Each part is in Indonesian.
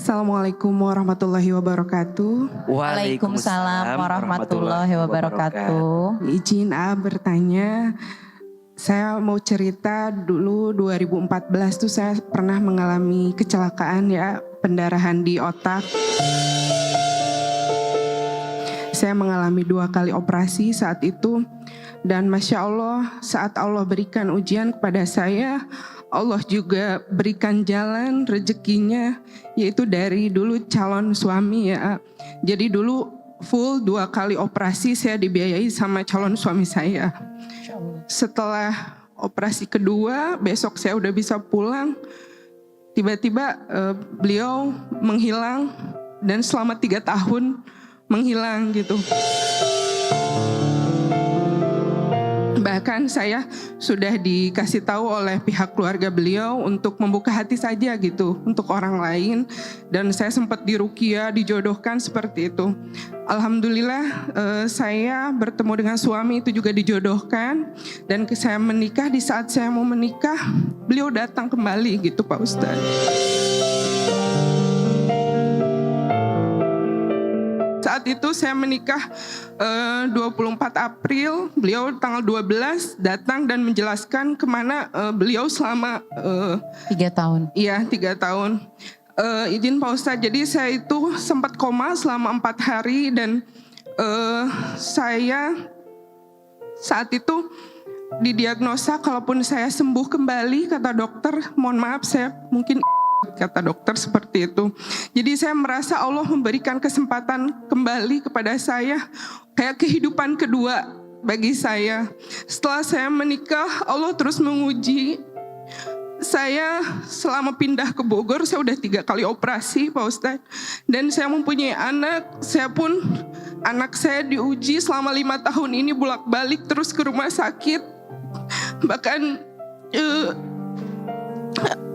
Assalamualaikum warahmatullahi wabarakatuh. Waalaikumsalam warahmatullahi wabarakatuh. Izin bertanya, saya mau cerita dulu 2014 tuh saya pernah mengalami kecelakaan ya, pendarahan di otak. Saya mengalami 2 kali operasi saat itu dan Masya Allah saat Allah berikan ujian kepada saya, Allah juga berikan jalan rezekinya, yaitu dari dulu calon suami ya. Jadi dulu full 2 kali operasi saya dibiayai sama calon suami saya. Setelah operasi kedua, besok saya udah bisa pulang. Tiba-tiba beliau menghilang dan selama 3 tahun menghilang gitu. Bahkan saya sudah dikasih tahu oleh pihak keluarga beliau untuk membuka hati saja gitu untuk orang lain, dan saya sempat diruqyah, dijodohkan seperti itu. Alhamdulillah saya bertemu dengan suami itu juga dijodohkan, dan saya menikah. Di saat saya mau menikah beliau datang kembali gitu Pak Ustadz. Saat itu saya menikah 24 April, beliau tanggal 12 datang dan menjelaskan kemana beliau selama 3 tahun. Iya, 3 tahun. Izin Pak Ustadz, jadi saya itu sempat koma selama 4 hari dan saya saat itu didiagnosa kalaupun saya sembuh kembali, kata dokter, mohon maaf saya mungkin kata dokter seperti itu. Jadi saya merasa Allah memberikan kesempatan kembali kepada saya, kayak kehidupan kedua bagi saya. Setelah saya menikah, Allah terus menguji saya. Selama pindah ke Bogor, saya udah 3 kali operasi Pak Ustadz. Dan saya mempunyai anak, anak saya diuji selama 5 tahun ini bolak-balik terus ke rumah sakit. Bahkan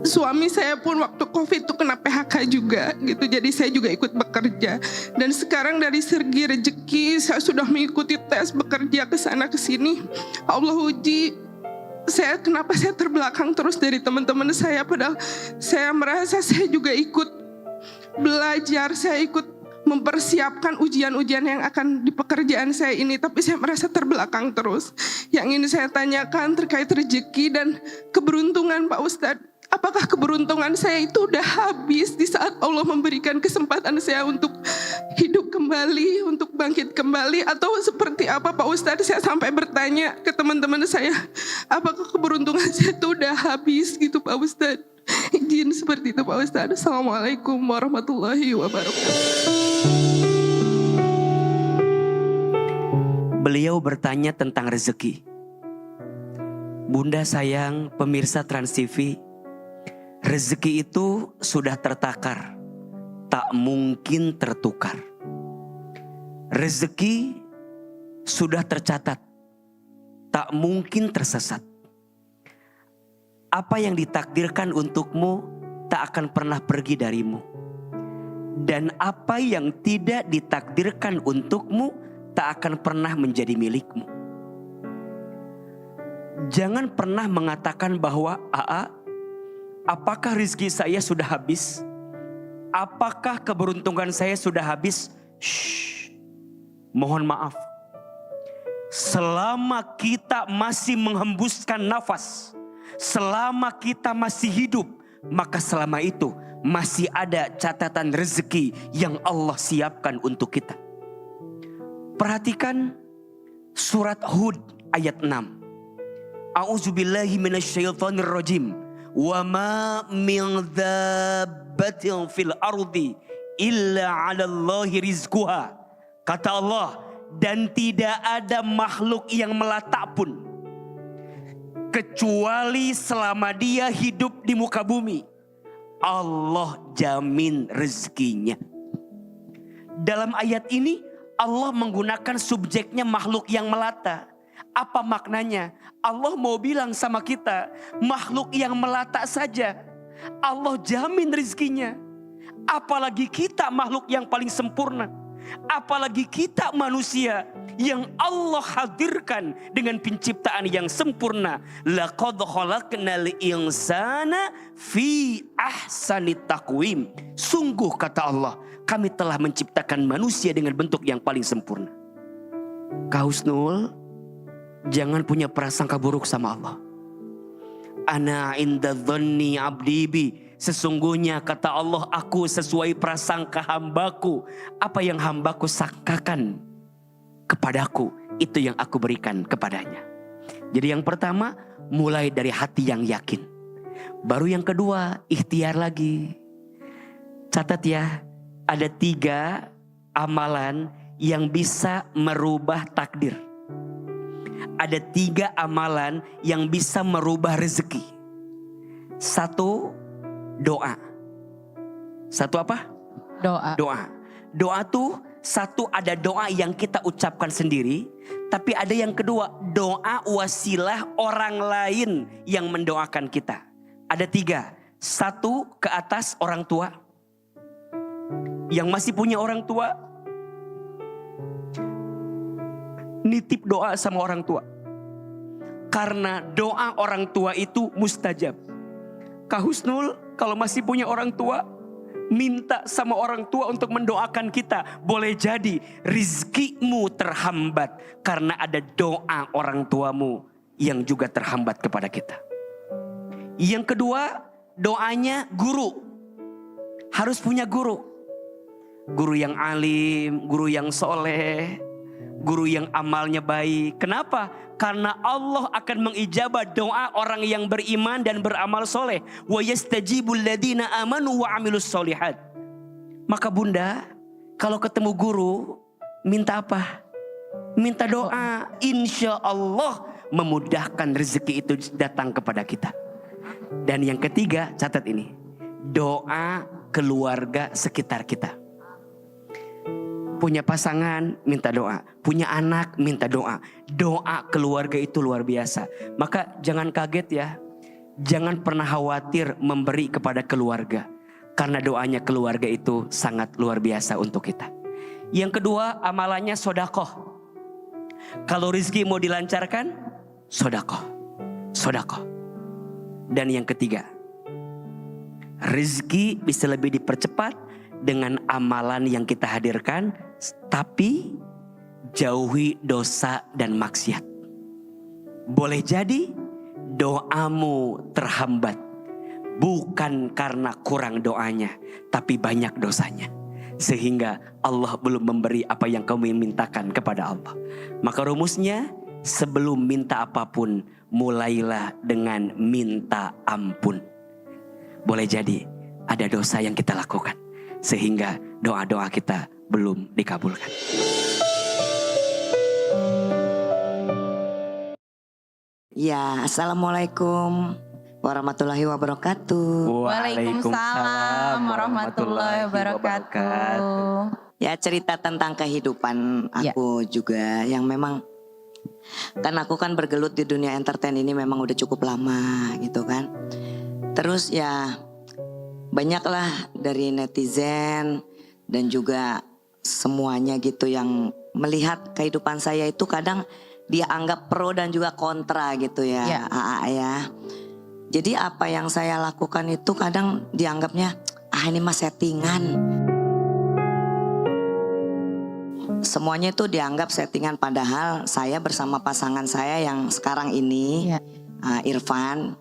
suami saya pun waktu COVID itu kena PHK juga gitu. Jadi saya juga ikut bekerja. Dan sekarang dari segi rezeki saya sudah mengikuti tes bekerja ke sana ke sini. Allah uji saya, kenapa saya terbelakang terus dari teman-teman saya, padahal saya merasa saya juga ikut belajar, saya ikut mempersiapkan ujian-ujian yang akan di pekerjaan saya ini, tapi saya merasa terbelakang terus. Yang ingin saya tanyakan terkait rezeki dan keberuntungan Pak Ustadz. Apakah keberuntungan saya itu udah habis di saat Allah memberikan kesempatan saya untuk hidup kembali, untuk bangkit kembali, atau seperti apa Pak Ustadz? Saya sampai bertanya ke teman-teman saya, apakah keberuntungan saya itu udah habis gitu Pak Ustadz? Izin seperti itu Pak Ustadz. Assalamualaikum warahmatullahi wabarakatuh. Beliau bertanya tentang rezeki. Bunda sayang, pemirsa Trans TV, rezeki itu sudah tertakar, tak mungkin tertukar. Rezeki sudah tercatat, tak mungkin tersesat. Apa yang ditakdirkan untukmu tak akan pernah pergi darimu. Dan apa yang tidak ditakdirkan untukmu tak akan pernah menjadi milikmu. Jangan pernah mengatakan bahwa apakah rezeki saya sudah habis? Apakah keberuntungan saya sudah habis? Mohon maaf. Selama kita masih menghembuskan nafas, selama kita masih hidup, maka selama itu masih ada catatan rezeki yang Allah siapkan untuk kita. Perhatikan surat Hud ayat 6. A'udzubillahi minasyaitonir rajim. Wa ma min dzabbatin fil ardi illa 'alallahi rizquha. Kata Allah, dan tidak ada makhluk yang melata pun kecuali selama dia hidup di muka bumi, Allah jamin rezekinya. Dalam ayat ini Allah menggunakan subjeknya makhluk yang melata. Apa maknanya? Allah mau bilang sama kita, makhluk yang melata saja Allah jamin rezekinya. Apalagi kita makhluk yang paling sempurna. Apalagi kita manusia yang Allah hadirkan dengan penciptaan yang sempurna. Laqad khalaqnal insana fi ahsani taqwim. Sungguh kata Allah, kami telah menciptakan manusia dengan bentuk yang paling sempurna. Kak Husnul, jangan punya prasangka buruk sama Allah. Ana inda dhanni abdi bi. Sesungguhnya kata Allah, aku sesuai prasangka hambaku. Apa yang hambaku sangkakan kepadaku, itu yang aku berikan kepadanya. Jadi yang pertama, mulai dari hati yang yakin. Baru yang kedua, ikhtiar lagi. Catat ya, ada 3 amalan yang bisa merubah takdir. Ada 3 amalan yang bisa merubah rezeki. 1, doa. 1 apa? Doa. Doa tuh 1 ada doa yang kita ucapkan sendiri. Tapi ada yang kedua, doa wasilah orang lain yang mendoakan kita. Ada 3. 1 ke atas orang tua. Yang masih punya orang tua, nitip doa sama orang tua. Karena doa orang tua itu mustajab. Kak Husnul, kalau masih punya orang tua, minta sama orang tua untuk mendoakan kita. Boleh jadi rizkimu terhambat karena ada doa orang tuamu yang juga terhambat kepada kita. Yang kedua, doanya guru. Harus punya guru. Guru yang alim, guru yang soleh, guru yang amalnya baik. Kenapa? Karena Allah akan mengijabah doa orang yang beriman dan beramal soleh. Wa yastajibul ladina amanu wa amilus solihat. Maka bunda, kalau ketemu guru, minta apa? Minta doa. Insya Allah memudahkan rezeki itu datang kepada kita. Dan yang ketiga, catat ini. Doa keluarga sekitar kita. Punya pasangan, minta doa. Punya anak, minta doa. Doa keluarga itu luar biasa. Maka jangan kaget ya. Jangan pernah khawatir memberi kepada keluarga. Karena doanya keluarga itu sangat luar biasa untuk kita. Yang kedua, amalannya sodakoh. Kalau rezeki mau dilancarkan, sodakoh. Sodakoh. Dan yang ketiga, rezeki bisa lebih dipercepat dengan amalan yang kita hadirkan, tapi jauhi dosa dan maksiat. Boleh jadi doamu terhambat, bukan karena kurang doanya, tapi banyak dosanya. Sehingga Allah belum memberi apa yang kamu mintakan kepada Allah. Maka rumusnya, sebelum minta apapun, mulailah dengan minta ampun. Boleh jadi ada dosa yang kita lakukan, sehingga doa-doa kita belum dikabulkan. Ya, assalamualaikum warahmatullahi wabarakatuh. Waalaikumsalam warahmatullahi wabarakatuh. Ya, cerita tentang kehidupan aku juga yang memang, kan aku kan bergelut di dunia entertain ini memang udah cukup lama gitu kan. Terus ya banyaklah dari netizen dan juga semuanya gitu yang melihat kehidupan saya itu kadang dia anggap pro dan juga kontra gitu ya. Ya. Jadi apa yang saya lakukan itu kadang dianggapnya ini mah settingan. Semuanya itu dianggap settingan, padahal saya bersama pasangan saya yang sekarang ini Irfan.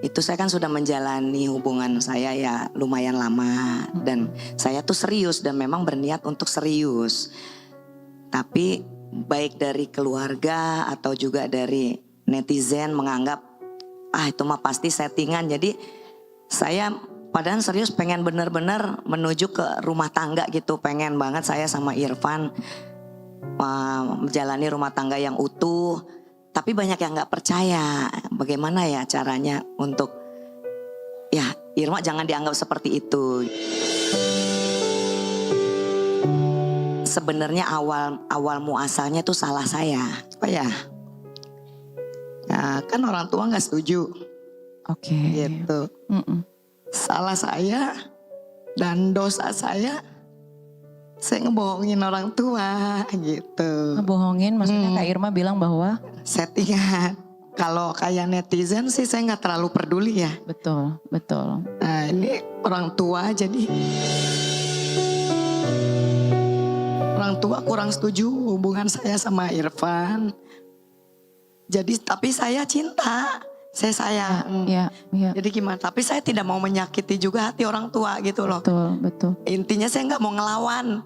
Itu saya kan sudah menjalani hubungan saya ya lumayan lama. Dan saya tuh serius dan memang berniat untuk serius. Tapi baik dari keluarga atau juga dari netizen menganggap itu mah pasti settingan. Jadi saya padahal serius pengen benar-benar menuju ke rumah tangga gitu. Pengen banget saya sama Irfan menjalani rumah tangga yang utuh. Tapi banyak yang gak percaya bagaimana ya caranya untuk ya Irma jangan dianggap seperti itu. Sebenarnya awal muasalnya tuh salah saya. Apa ya? Nah, kan orang tua gak setuju. Oke. saya ngebohongin orang tua gitu. Ngebohongin maksudnya Kak Irma bilang bahwa Settingan. Kalau kayak netizen sih saya nggak terlalu peduli ya. betul, betul. Nah ini orang tua jadi orang tua kurang setuju hubungan saya sama Irfan. Jadi tapi saya cinta, saya sayang. Ya, ya. Jadi gimana? Tapi saya tidak mau menyakiti juga hati orang tua gitu loh. Betul, betul. Intinya saya nggak mau ngelawan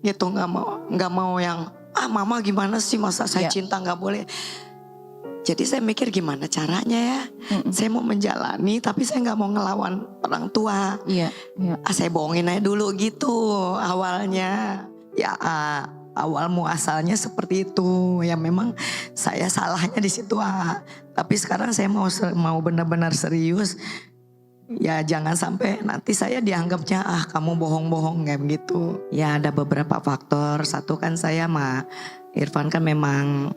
gitu, nggak mau yang mama gimana sih masa saya cinta nggak boleh. Jadi saya mikir gimana caranya ya. Saya mau menjalani tapi saya nggak mau ngelawan orang tua. Iya, iya. Saya bohongin aja dulu gitu awalnya. Ya awal muasalnya seperti itu. Ya memang saya salahnya di situ. Tapi sekarang saya mau benar-benar serius. Ya jangan sampai nanti saya dianggapnya kamu bohong-bohong kayak begitu. Ya ada beberapa faktor. Satu kan saya sama Irfan kan memang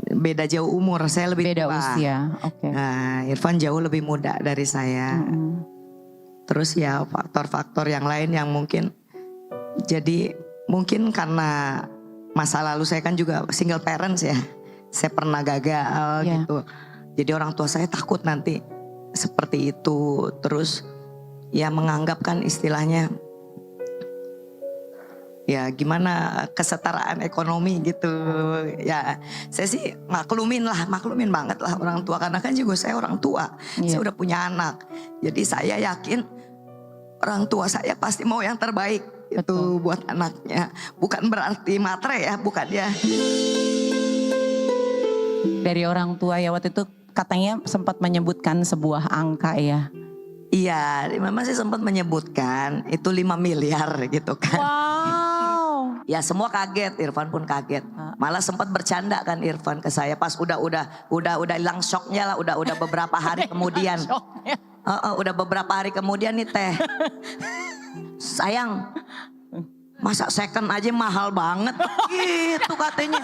beda jauh umur, saya lebih Beda tua. usia, oke. Nah, Irfan jauh lebih muda dari saya. Terus ya faktor-faktor yang lain yang mungkin jadi mungkin karena masa lalu saya kan juga single parents ya. Saya pernah gagal gitu. Jadi orang tua saya takut nanti seperti itu. Terus ya menganggap kan istilahnya ya gimana kesetaraan ekonomi gitu. Ya saya sih maklumin banget lah orang tua. Karena kan juga saya orang tua, saya udah punya anak. Jadi saya yakin orang tua saya pasti mau yang terbaik itu buat anaknya. Bukan berarti matre ya, bukan ya. Dari orang tua ya waktu itu katanya sempat menyebutkan sebuah angka ya. Iya, memang sih sempat menyebutkan itu 5 miliar gitu kan. Wow. Ya semua kaget, Irfan pun kaget. Malah sempat bercanda kan Irfan ke saya pas udah hilang shocknya lah, udah beberapa hari kemudian. Udah beberapa hari kemudian nih teh. Sayang, masa second aja mahal banget gitu katanya.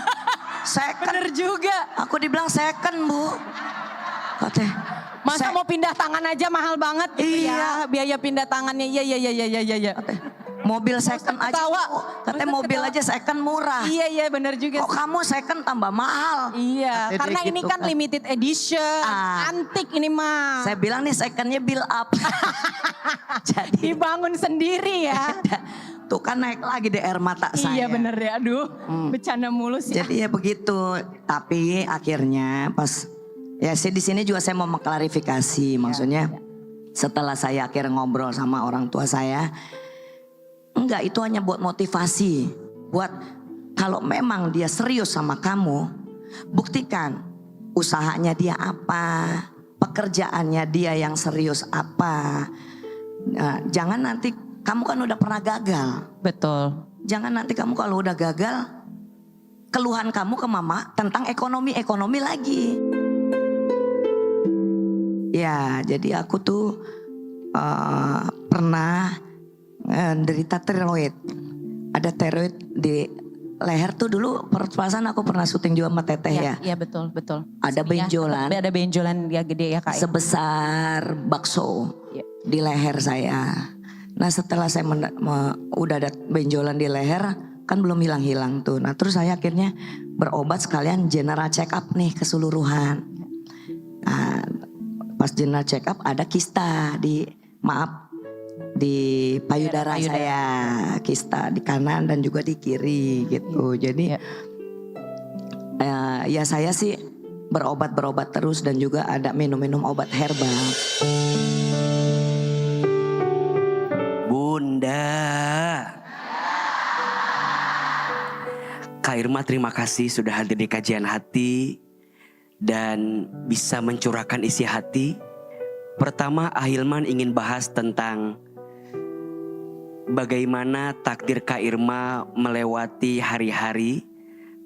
Second. Bener juga. Aku dibilang second bu. Katanya. Masa mau pindah tangan aja mahal banget gitu ya. Biaya pindah tangannya, iya. Mobil second aja, katanya mobil aja second murah. Iya bener juga. Kok kamu second tambah mahal? Iya, Katanya karena gitu ini kan limited edition, antik ini mah. Saya bilang nih secondnya build up. Jadi dibangun sendiri ya. tuh kan naik lagi di air mata saya. Iya bener ya, aduh bercanda mulu sih. Jadi ya begitu, tapi akhirnya pas ya di sini juga saya mau mengklarifikasi, maksudnya setelah saya akhirnya ngobrol sama orang tua saya, enggak itu hanya buat motivasi, buat kalau memang dia serius sama kamu, buktikan usahanya dia apa, pekerjaannya dia yang serius apa. Nah, jangan nanti kamu kan udah pernah gagal. Betul. Jangan nanti kamu kalau udah gagal, keluhan kamu ke mama tentang ekonomi lagi. Ya, jadi aku tuh pernah derita tiroid. Ada tiroid di leher tuh dulu. Perasaan aku pernah syuting juga sama Teteh ya. Iya betul. Ada benjolan. Ada benjolan ya gede ya Kak. Sebesar bakso di leher saya. Nah setelah saya udah ada benjolan di leher, kan belum hilang-hilang tuh. Nah terus saya akhirnya berobat sekalian general check up nih keseluruhan. Nah, pas general check up ada kista di payudara saya, kista di kanan dan juga di kiri gitu. Jadi ya saya sih berobat terus dan juga ada minum obat herbal. Bunda. Kak Irma terima kasih sudah hadir di kajian hati dan bisa mencurahkan isi hati. Pertama, Ahilman ingin bahas tentang bagaimana takdir Kak Irma melewati hari-hari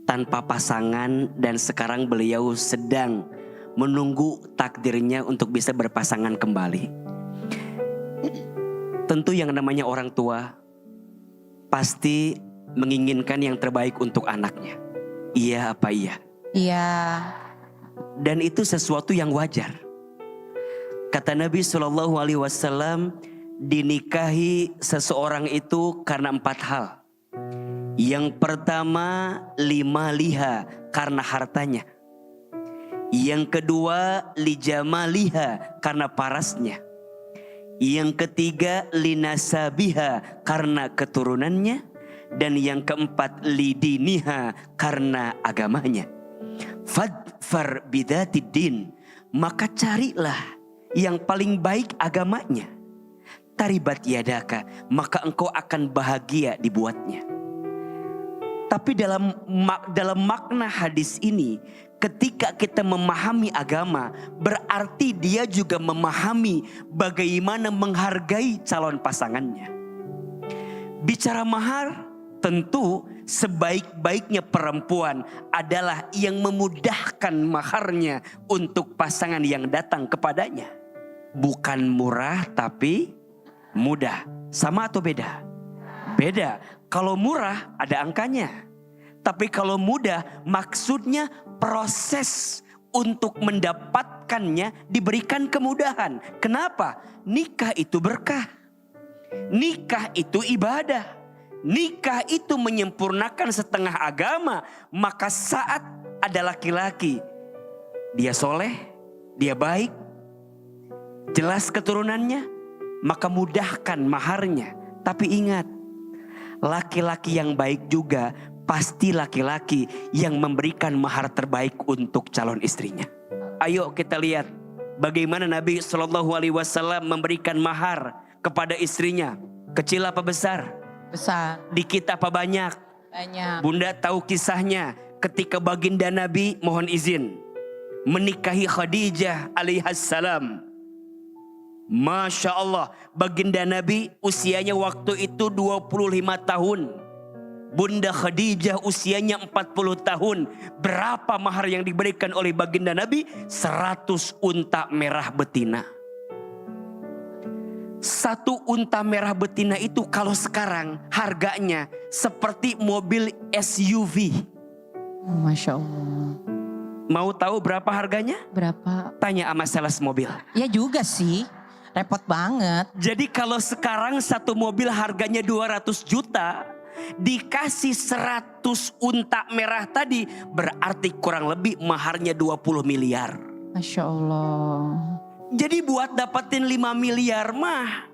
tanpa pasangan dan sekarang beliau sedang menunggu takdirnya untuk bisa berpasangan kembali. Tentu yang namanya orang tua pasti menginginkan yang terbaik untuk anaknya. Iya apa iya? Iya. Dan itu sesuatu yang wajar. Kata Nabi SAW, dinikahi seseorang itu karena 4 hal. Yang pertama lima liha karena hartanya. Yang kedua lijamaliha karena parasnya. Yang ketiga linasabiha karena keturunannya. Dan yang keempat lidiniha karena agamanya. Fadfar bidatid din, maka carilah yang paling baik agamanya. Taribat yadaka, maka engkau akan bahagia dibuatnya. Tapi dalam makna hadis ini, ketika kita memahami agama, berarti dia juga memahami bagaimana menghargai calon pasangannya. Bicara mahar, tentu sebaik-baiknya perempuan adalah yang memudahkan maharnya untuk pasangan yang datang kepadanya. Bukan murah tapi mudah. Sama atau beda? Beda. Kalau murah ada angkanya. Tapi kalau mudah maksudnya proses untuk mendapatkannya diberikan kemudahan. Kenapa? Nikah itu berkah. Nikah itu ibadah. Nikah itu menyempurnakan setengah agama. Maka saat ada laki-laki, dia soleh, dia baik, jelas keturunannya, maka mudahkan maharnya. Tapi ingat, laki-laki yang baik juga pasti laki-laki yang memberikan mahar terbaik untuk calon istrinya. Ayo kita lihat bagaimana Nabi SAW memberikan mahar kepada istrinya. Kecil apa besar? Besar. Dikit apa banyak? Banyak. Bunda tahu kisahnya ketika baginda Nabi, mohon izin, menikahi Khadijah alaihassalam. Masya Allah, baginda Nabi usianya waktu itu 25 tahun. Bunda Khadijah usianya 40 tahun. Berapa mahar yang diberikan oleh baginda Nabi? 100 unta merah betina. 1 unta merah betina itu kalau sekarang harganya seperti mobil SUV. Masya Allah. Mau tahu berapa harganya? Berapa? Tanya sama sales mobil. Ya juga sih. Repot banget. Jadi kalau sekarang 1 mobil harganya 200 juta. Dikasih 100 unta merah tadi. Berarti kurang lebih maharnya 20 miliar. Masya Allah. Jadi buat dapetin 5 miliar mah.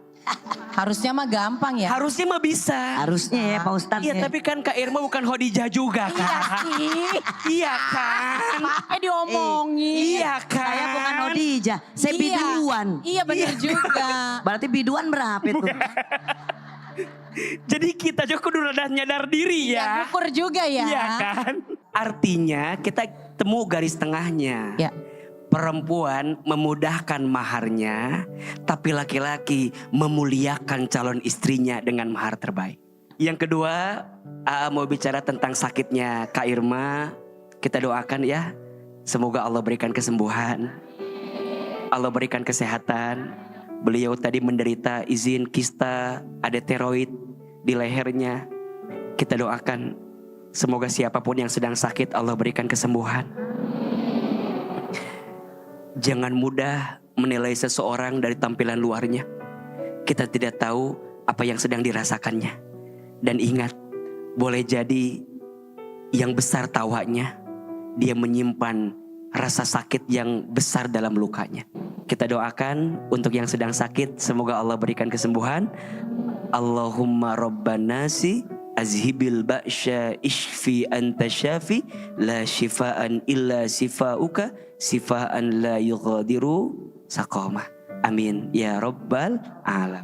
Harusnya mah gampang ya. Harusnya mah bisa. Harusnya ya Pak Ustadz. Iya tapi kan Kak Irma bukan Khadijah juga kan. Iya sih. Iya kan. Makanya diomongin. Iya kan. Saya bukan Khadijah, saya Iya. biduan. Iya benar juga. Berarti biduan berapa itu? Jadi kita juga kudu rada nyadar diri ya. Ngukur juga ya. Iya kan. Artinya kita temu garis tengahnya. Ya. Perempuan memudahkan maharnya, tapi laki-laki memuliakan calon istrinya dengan mahar terbaik. Yang kedua, AA mau bicara tentang sakitnya Kak Irma. Kita doakan ya, semoga Allah berikan kesembuhan, Allah berikan kesehatan. Beliau tadi menderita izin kista, ada tiroid di lehernya. Kita doakan, semoga siapapun yang sedang sakit Allah berikan kesembuhan. Jangan mudah menilai seseorang dari tampilan luarnya. Kita tidak tahu apa yang sedang dirasakannya. Dan ingat, boleh jadi yang besar tawanya, dia menyimpan rasa sakit yang besar dalam lukanya. Kita doakan untuk yang sedang sakit, semoga Allah berikan kesembuhan. Allahumma rabbanasi azhibil ba'sya ishfi anta syafi la shifaan illa sifauka sifaan la yughadiru saqamah. Amin ya rabbal alam.